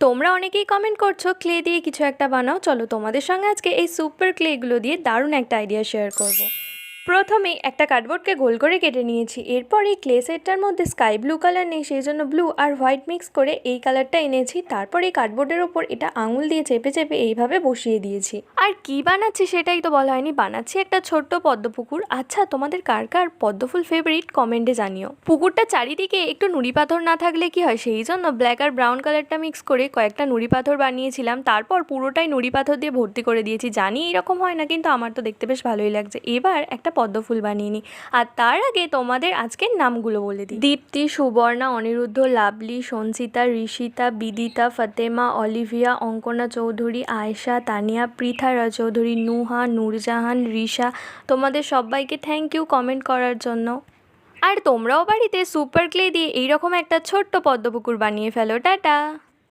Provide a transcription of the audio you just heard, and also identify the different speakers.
Speaker 1: তোমরা অনেকেই কমেন্ট করছো ক্লে দিয়ে কিছু একটা বানাও। চলো তোমাদের সঙ্গে আজকে এই সুপার ক্লেগুলো দিয়ে দারুণ একটা আইডিয়া শেয়ার করব। প্রথমেই একটা কার্ডবোর্ডকে গোল করে কেটে নিয়েছি। এরপর এই ক্লে সেটটার মধ্যে স্কাই ব্লু কালার নেই, সেই জন্য ব্লু আর হোয়াইট মিক্স করে এই কালারটা এনেছি। তারপর এই কার্ডবোর্ডের ওপর এটা আঙুল দিয়ে চেপে চেপে এইভাবে বসিয়ে দিয়েছি। আর কি বানাচ্ছি সেটাই তো বলা হয়নি, বানাচ্ছি একটা ছোট্ট পদ্মপুকুর। আচ্ছা, তোমাদের কার কার পদ্মফুল ফেভারিট কমেন্টে জানিও। পুকুরটা চারিদিকে একটু নুড়ি পাথর না থাকলে কি হয়, সেই জন্য ব্ল্যাক আর ব্রাউন কালারটা মিক্স করে কয়েকটা নুড়ি পাথর বানিয়েছিলাম। তারপর পুরোটাই নুড়ি পাথর দিয়ে ভর্তি করে দিয়েছি। জানি এরকম হয় না, কিন্তু আমার তো দেখতে বেশ ভালোই লাগছে। এবার একটা পদ্মফুল বানিয়ে নিই। আর তার আগে তোমাদের আজকের নামগুলো বলে দিই। দীপ্তি, সুবর্ণা, অনিরুদ্ধ, লাভলি, সঞ্চিতা, ঋষিতা, বিদিতা, ফতেমা, অলিভিয়া, অঙ্কনা চৌধুরী, আয়েশা, তানিয়া, পৃথা চৌধুরী, নুহা, নূরজাহান, রিশা। তোমাদের সবাইকে থ্যাংক ইউ কমেন্ট করার জন্য। আর তোমরাও বাড়িতে সুপার ক্লে দিয়ে এইরকম একটা ছোট্ট পদ্মপুকুর বানিয়ে ফেলো। টাটা।